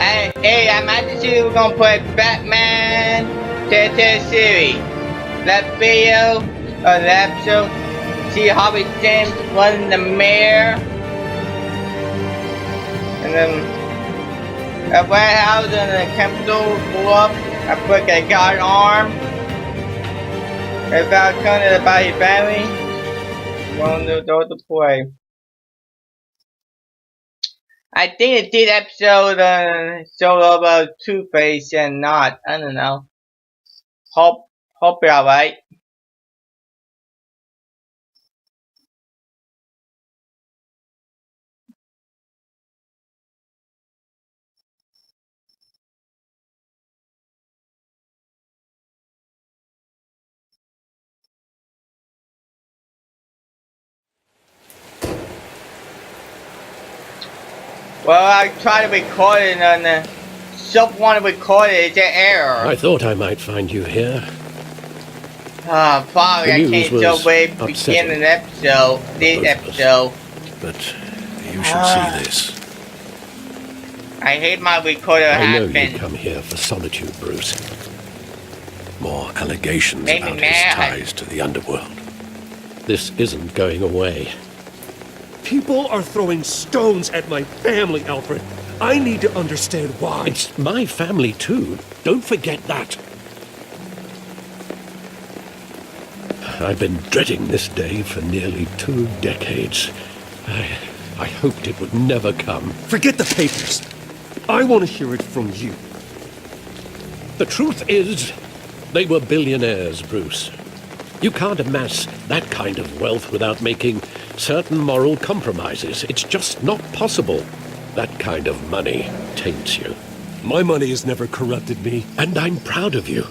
Hey, I'm actually we're gonna play Batman Telltale Series. That video or the episode, see Harvey James running the mayor, and then a warehouse and the Capitol blew up. I put a guard arm. If I come to the body family, one of those to play. I think it did episode solo about Two-Face and not. I don't know. Hope you're alright. Well, I tried to record it and someone wanted to record it, it's an error. I thought I might find you here. Probably I can't show way beginning of the episode, this episode. But you should see this. I hate my recorder I know happened. you come here for solitude, Bruce. More allegations Maybe about his mad. ties to the underworld. This isn't going away. People are throwing stones at my family, Alfred. I need to understand why. It's my family too. Don't forget that. I've been dreading this day for nearly 2 decades. I hoped it would never come. Forget the papers. I want to hear it from you. The truth is, they were billionaires, Bruce. You can't amass that kind of wealth without making certain moral compromises. It's just not possible. That kind of money taints you. My money has never corrupted me. And I'm proud of you.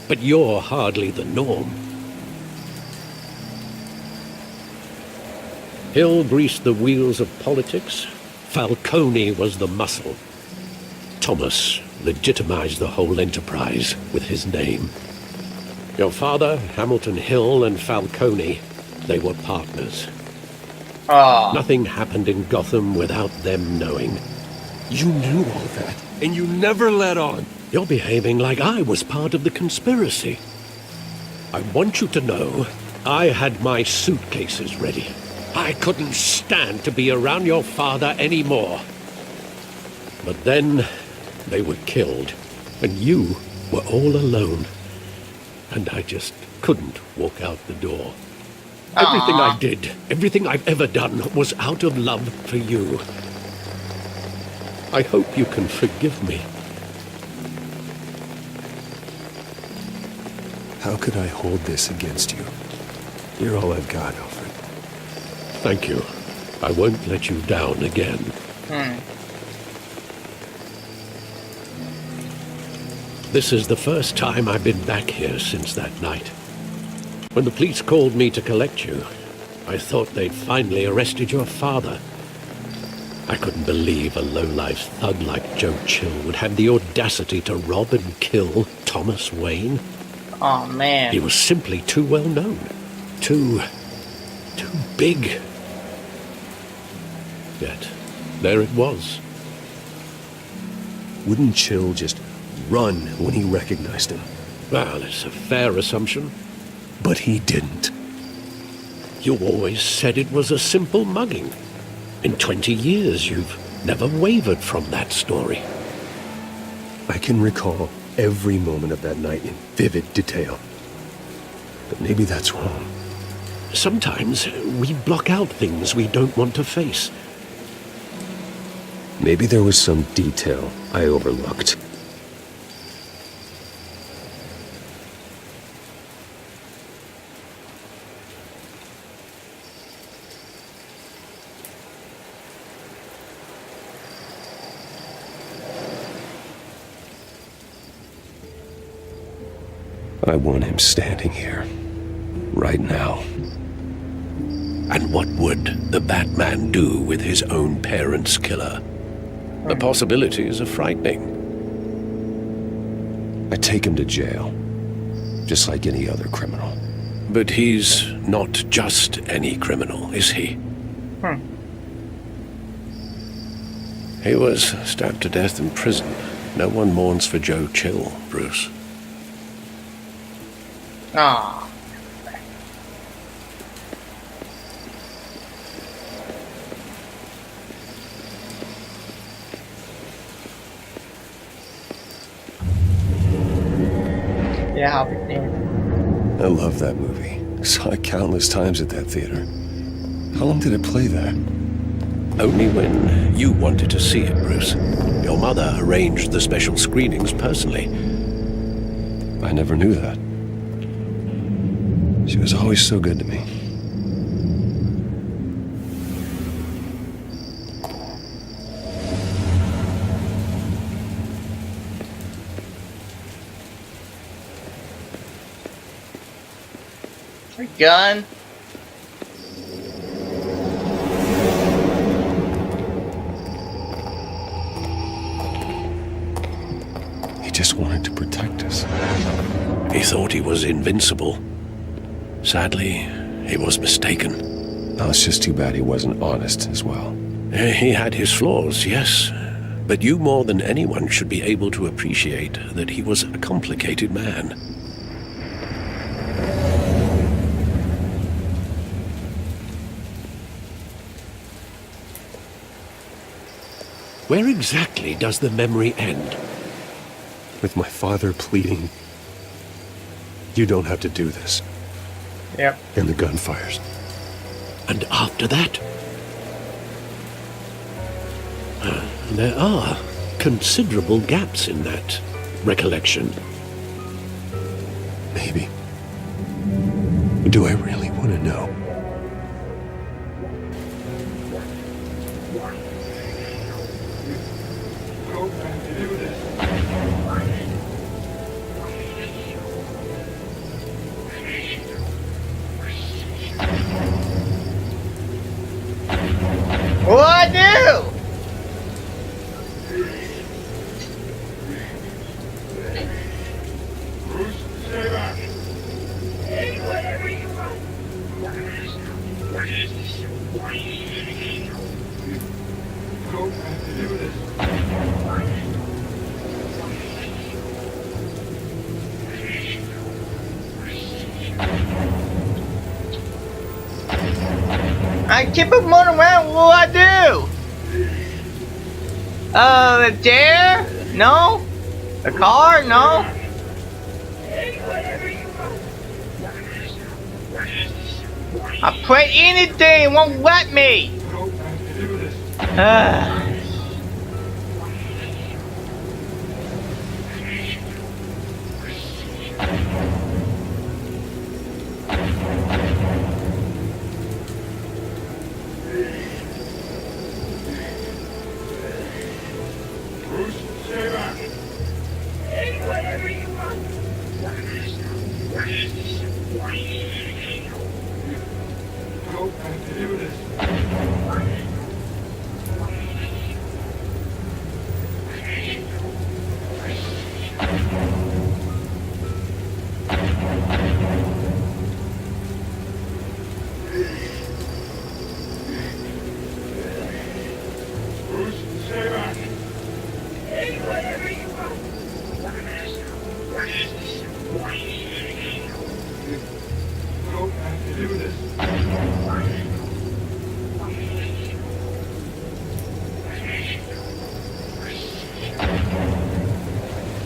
But you're hardly the norm. Hill greased the wheels of politics. Falcone was the muscle. Thomas legitimized the whole enterprise with his name. Your father, Hamilton Hill, and Falcone, they were partners. Nothing happened in Gotham without them knowing. You knew all that, and you never let on. You're behaving like I was part of the conspiracy. I want you to know I had my suitcases ready. I couldn't stand to be around your father anymore. But then they were killed, and you were all alone. And I just couldn't walk out the door. Everything I did, everything I've ever done, was out of love for you. I hope you can forgive me. How could I hold this against you? You're all I've got, Alfred. Thank you. I won't let you down again. This is the first time I've been back here since that night. When the police called me to collect you, I thought they'd finally arrested your father. I couldn't believe a low-life thug like Joe Chill would have the audacity to rob and kill Thomas Wayne. Oh, man. He was simply too well known. Too big. Yet, there it was. Wouldn't Chill just run when he recognized him? Well, it's a fair assumption. But he didn't. You always said it was a simple mugging. In 20 years, you've never wavered from that story. I can recall every moment of that night in vivid detail. But maybe that's wrong. Sometimes we block out things we don't want to face. Maybe there was some detail I overlooked. I want him standing here, right now. And what would the Batman do with his own parents' killer? The possibilities are frightening. I take him to jail, just like any other criminal. But he's not just any criminal, is he? He was stabbed to death in prison. No one mourns for Joe Chill, Bruce. Aw. Yeah, I'll be there. I love that movie. Saw it countless times at that theater. How long did it play there? Only when you wanted to see it, Bruce. Your mother arranged the special screenings personally. I never knew that. She was always so good to me. A gun? He just wanted to protect us. He thought he was invincible. Sadly, he was mistaken. Now, it's just too bad he wasn't honest as well. He had his flaws, yes. But you more than anyone should be able to appreciate that he was a complicated man. Where exactly does the memory end? With my father pleading, "You don't have to do this." Yep. And the gun fires. And after that? There are considerable gaps in that recollection. Maybe. But do I really want to know? What I do? I keep it moving around. What do I do? The chair? No. The car? No. I put anything, it won't let me.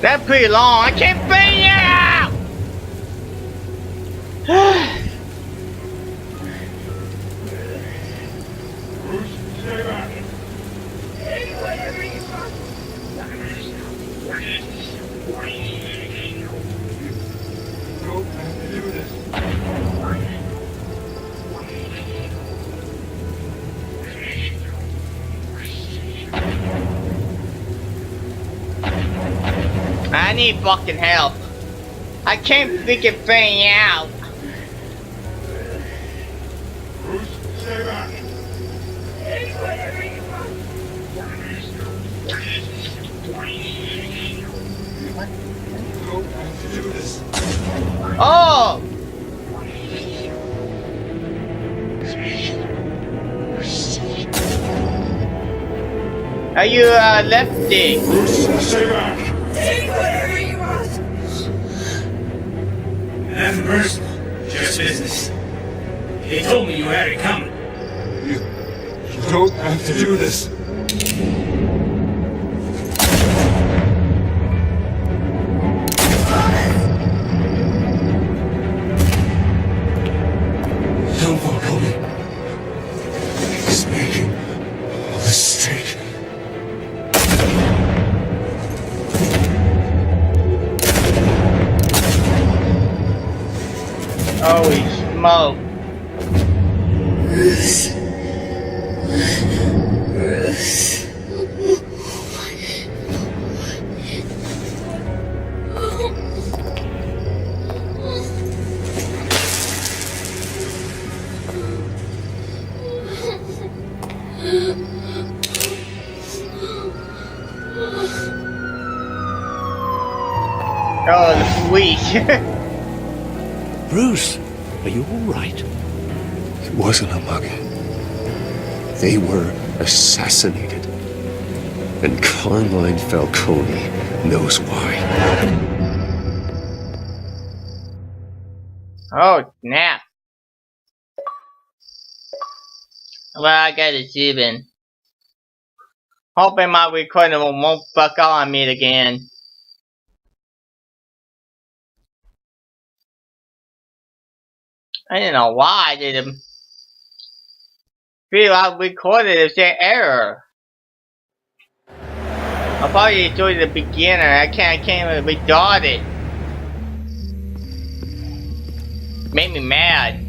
That's pretty long. I can't figure it out. I need fucking help. I can't figure thing out. Oh! Are you lefty? Bruce, stay back. Take whatever you want. Nothing personal, just business. He told me you had it coming. You don't have to do this. Don't follow me. He's making a mistake. Holy smoke. Bruce. Bruce. Oh, the police. Bruce, are you all right? It wasn't a mug. They were assassinated. And Carmine Falcone knows why. Oh, snap. Well, I gotta zoom in. Hoping my recording won't fuck on me again. I don't know why I didn't feel I recorded it said error. I probably enjoyed the beginner. I can't even restart it. Made me mad.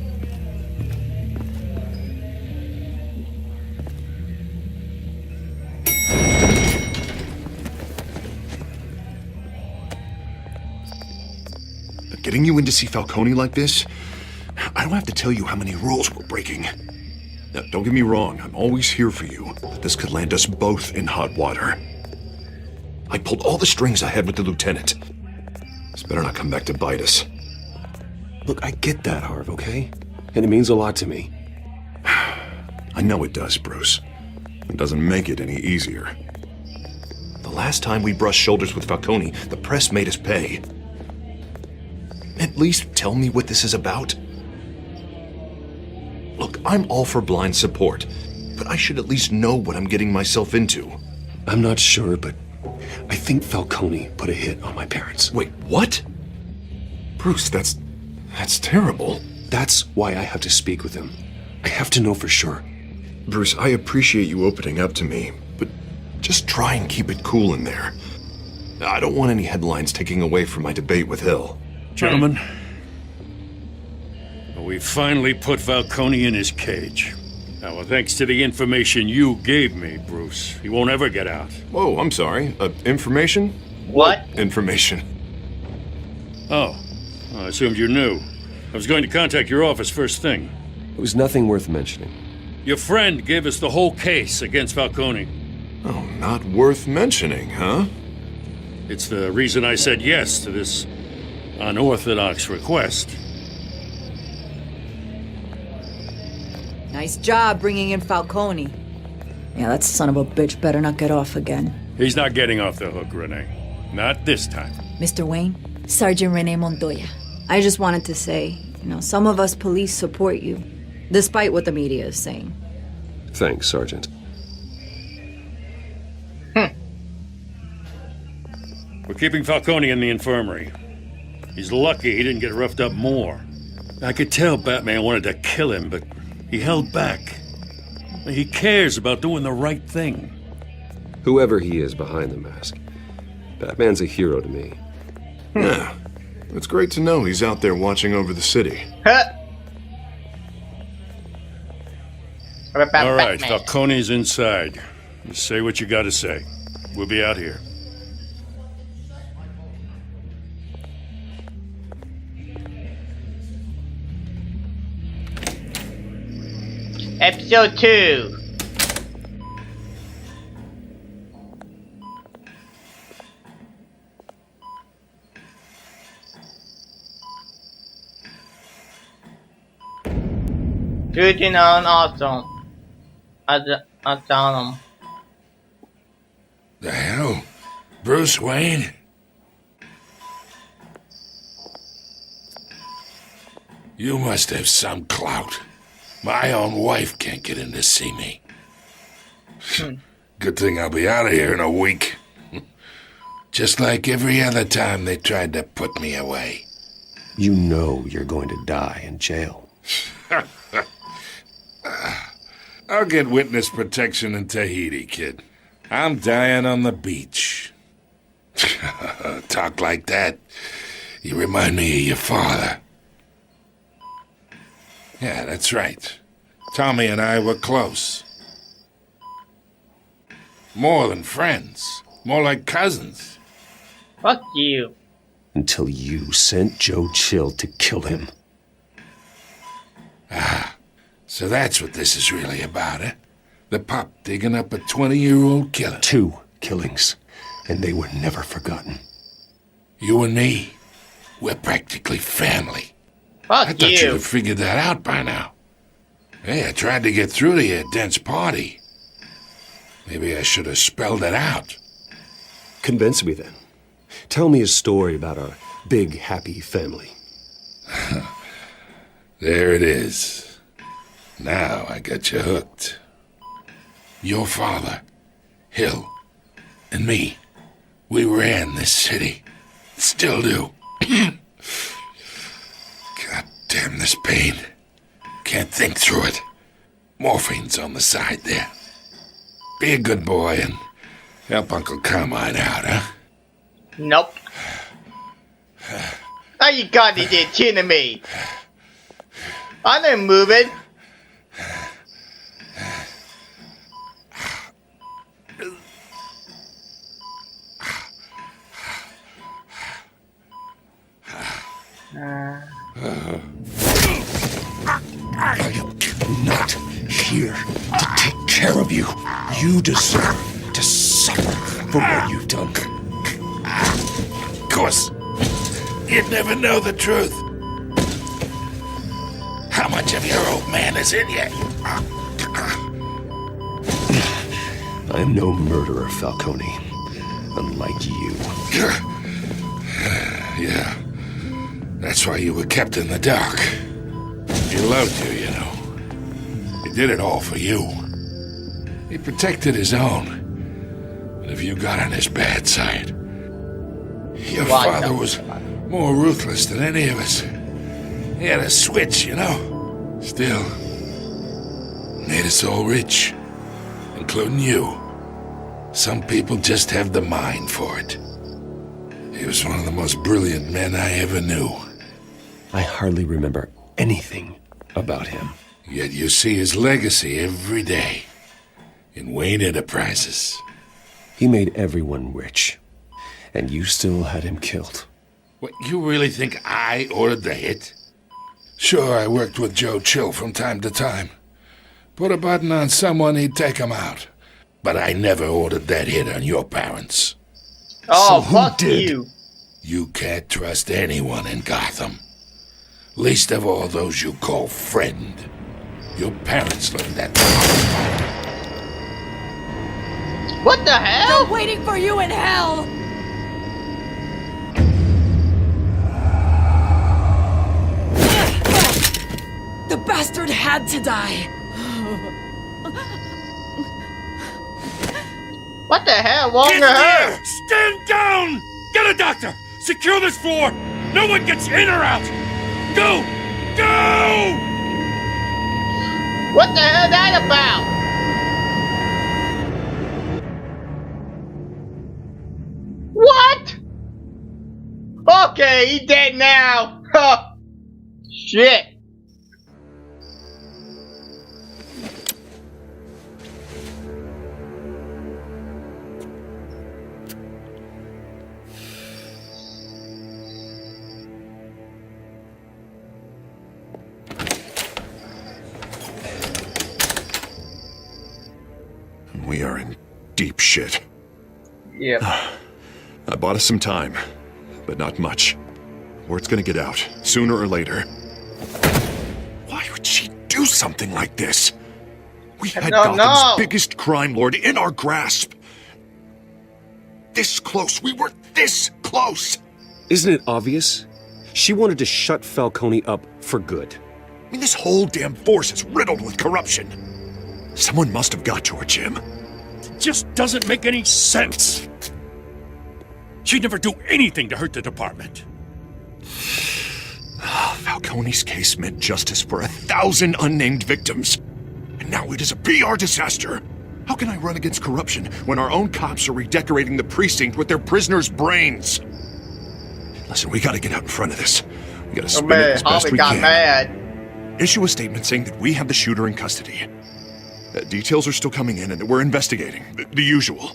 But getting you in to see Falcone like this, I don't have to tell you how many rules we're breaking. Now, don't get me wrong, I'm always here for you, but this could land us both in hot water. I pulled all the strings I had with the lieutenant. This better not come back to bite us. Look, I get that, Harv, okay? And it means a lot to me. I know it does, Bruce. It doesn't make it any easier. The last time we brushed shoulders with Falcone, the press made us pay. At least tell me what this is about. Look, I'm all for blind support, but I should at least know what I'm getting myself into. I'm not sure, but I think Falcone put a hit on my parents. Wait, what? Bruce, that's terrible. That's why I have to speak with him. I have to know for sure. Bruce, I appreciate you opening up to me, but just try and keep it cool in there. I don't want any headlines taking away from my debate with Hill. Gentlemen, we finally put Falcone in his cage. Now, thanks to the information you gave me, Bruce, he won't ever get out. Whoa, I'm sorry. Information? What? Information? Oh, I assumed you knew. I was going to contact your office first thing. It was nothing worth mentioning. Your friend gave us the whole case against Falcone. Oh, not worth mentioning, huh? It's the reason I said yes to this unorthodox request. Nice job bringing in Falcone. Yeah, that son of a bitch better not get off again. He's not getting off the hook, Renee. Not this time. Mr. Wayne, Sergeant Renee Montoya. I just wanted to say, some of us police support you, despite what the media is saying. Thanks, Sergeant. We're keeping Falcone in the infirmary. He's lucky he didn't get roughed up more. I could tell Batman wanted to kill him, but he held back. He cares about doing the right thing. Whoever he is behind the mask, Batman's a hero to me. Yeah. It's great to know he's out there watching over the city. Huh? What about All right, Batman? Falcone's inside. You say what you gotta say. We'll be out here. Episode 2. Shooting on awesome. Awesome. Bruce Wayne? You must have some clout. My own wife can't get in to see me. Good thing I'll be out of here in a week. Just like every other time they tried to put me away. You know you're going to die in jail. I'll get witness protection in Tahiti, kid. I'm dying on the beach. Talk like that. You remind me of your father. Yeah, that's right. Tommy and I were close. More than friends. More like cousins. Fuck you. Until you sent Joe Chill to kill him. So that's what this is really about, eh? The pup digging up a 20-year-old killer. 2 killings, and they were never forgotten. You and me, we're practically family. Fuck I thought you'd you. have figured that out by now. Hey, I tried to get through to your dense party. Maybe I should have spelled it out. Convince me then. Tell me a story about our big, happy family. There it is. Now I got you hooked. Your father, Hill, and me, we ran this city. Still do. God damn this pain. Can't think through it. Morphine's on the side there. Be a good boy and help Uncle Carmine out, huh? Nope. Now you got to get kidding me. I didn't move it. I am not here to take care of you. You deserve to suffer for what you've done. Of course, you'd never know the truth. How much of your old man is in you? I am no murderer, Falcone. Unlike you. Yeah. That's why you were kept in the dark. He loved you, you know. He did it all for you. He protected his own. But if you got on his bad side, your father was more ruthless than any of us. He had a switch, you know. Still, made us all rich, including you. Some people just have the mind for it. He was one of the most brilliant men I ever knew. I hardly remember anything about him. Yet you see his legacy every day in Wayne Enterprises. He made everyone rich, and you still had him killed. What, you really think I ordered the hit? Sure, I worked with Joe Chill from time to time. Put a button on someone, he'd take him out. But I never ordered that hit on your parents. Oh, So who fuck did? you. You can't trust anyone in Gotham. Least of all those you call friend. Your parents learned that. What the hell? I'm waiting for you in hell! The bastard had to die! What the hell wrong with Get her? there! Stand down! Get a doctor! Secure this floor! No one gets in or out! Go! Go! What the hell that about? What? Okay, he dead now. Huh. Shit. We are in deep shit. Yep. I bought us some time, but not much. Word's gonna get out, sooner or later. Why would she do something like this? We had don't Gotham's know. biggest crime lord in our grasp. this close. We were this close. Isn't it obvious? She wanted to shut Falcone up for good. I mean, this whole damn force is riddled with corruption. Someone must have got to her, Jim. It just doesn't make any sense. She'd never do anything to hurt the department. Falcone's case meant justice for 1,000 unnamed victims. And now it is a PR disaster. How can I run against corruption when our own cops are redecorating the precinct with their prisoners' brains? Listen, we gotta get out in front of this. We gotta spin it as best we can. Mad. Issue a statement saying that we have the shooter in custody. Details are still coming in and that we're investigating. The usual.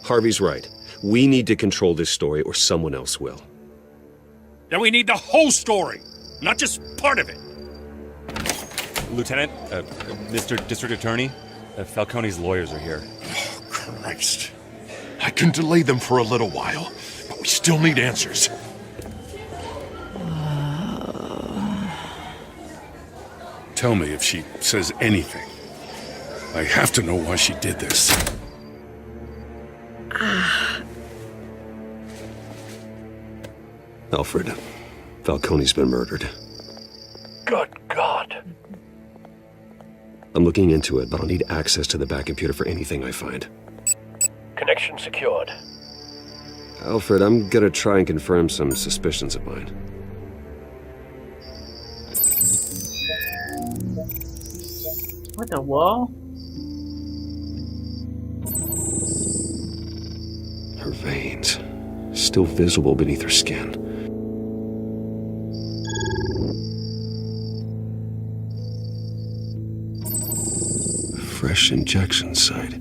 Harvey's right. We need to control this story or someone else will. Then we need the whole story, not just part of it. Lieutenant, Mr. District Attorney, Falcone's lawyers are here. Oh, Christ. I can delay them for a little while, but we still need answers. Tell me if she says anything. I have to know why she did this. Alfred, Falcone's been murdered. Good God. I'm looking into it, but I'll need access to the back computer for anything I find. Connection secured. Alfred, I'm gonna try and confirm some suspicions of mine. What the wall? Her veins, still visible beneath her skin. Fresh injection site.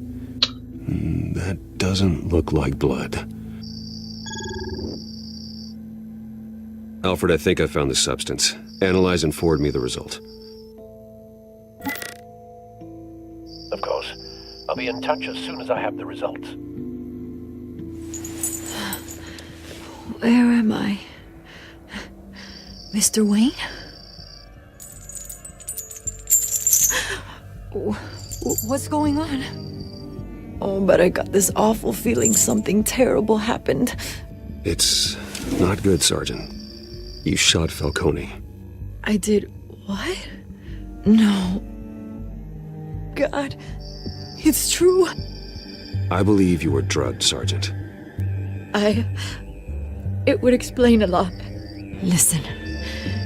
That doesn't look like blood. Alfred, I think I found the substance. Analyze and forward me the result. Of course. I'll be in touch as soon as I have the results. Where am I? Mr. Wayne? What's going on? Oh, but I got this awful feeling something terrible happened. It's not good, Sergeant. You shot Falcone. I did what? No. God, it's true. I believe you were drugged, Sergeant. It would explain a lot. Listen,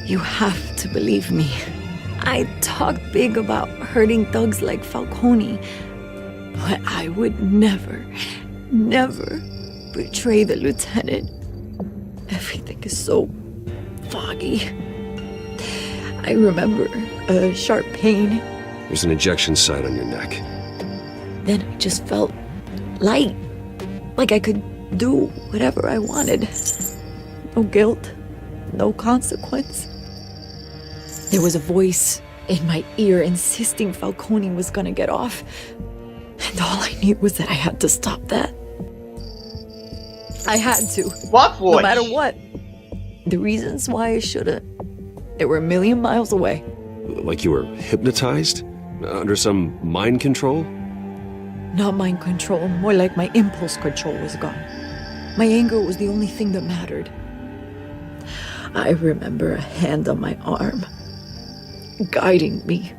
you have to believe me. I talk big about hurting thugs like Falcone, but I would never betray the lieutenant. Everything is so foggy. I remember a sharp pain. There's an injection site on your neck. Then I just felt light, like I could do whatever I wanted. No guilt, no consequence. There was a voice in my ear insisting Falcone was gonna get off. And all I knew was that I had to stop that. I had to. What voice? No matter what. The reasons why I shouldn't, they were a million miles away. Like you were hypnotized? Under some mind control? Not mind control, more like my impulse control was gone. My anger was the only thing that mattered. I remember a hand on my arm, guiding me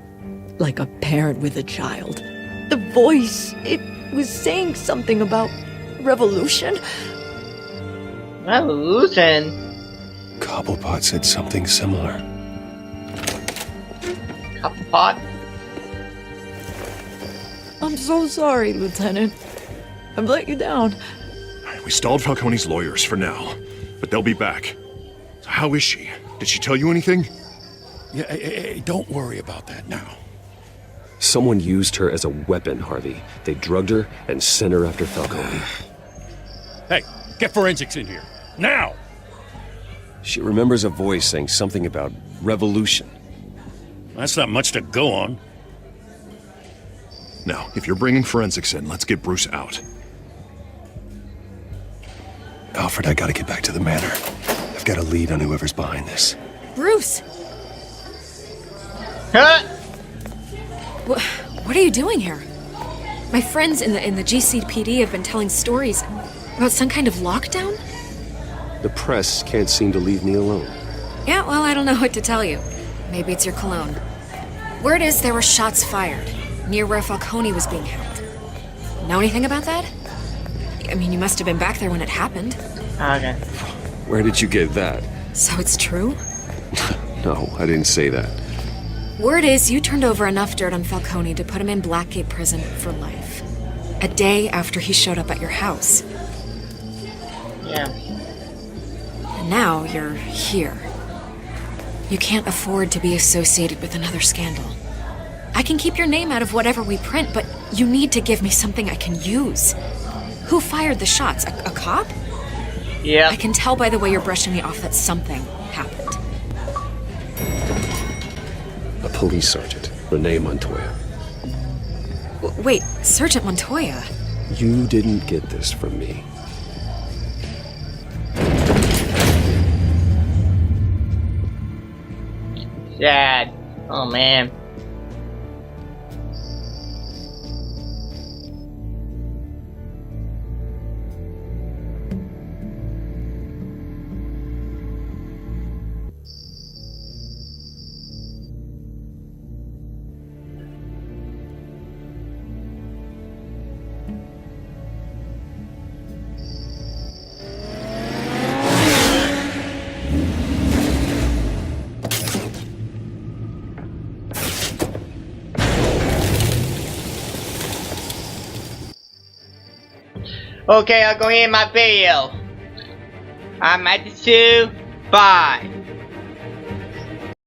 like a parent with a child. The voice, it was saying something about revolution. Revolution? Cobblepot said something similar. Cobblepot? I'm so sorry, Lieutenant. I've let you down. We stalled Falcone's lawyers for now, but they'll be back. So how is she? Did she tell you anything? Yeah, hey, don't worry about that now. Someone used her as a weapon, Harvey. They drugged her and sent her after Falcone. Hey, get forensics in here. Now! She remembers a voice saying something about revolution. That's not much to go on. Now, if you're bringing forensics in, let's get Bruce out. Alfred, I gotta get back to the manor. I've got a lead on whoever's behind this. Bruce! Huh? What are you doing here? My friends in the GCPD have been telling stories. About some kind of lockdown? The press can't seem to leave me alone. Yeah, well, I don't know what to tell you. Maybe it's your cologne. Word is there were shots fired near where Falcone was being held. Know anything about that? I mean, you must have been back there when it happened. Okay. Where did you get that? So it's true? No, I didn't say that. Word is you turned over enough dirt on Falcone to put him in Blackgate Prison for life. A day after he showed up at your house. Yeah. And now you're here. You can't afford to be associated with another scandal. I can keep your name out of whatever we print, but you need to give me something I can use. Who fired the shots? A cop? Yeah. I can tell by the way you're brushing me off that something happened. A police sergeant, Renee Montoya. Wait, Sergeant Montoya? You didn't get this from me. Sad. Oh man. Okay, I'm going to end my video. I'm at the 2. Bye.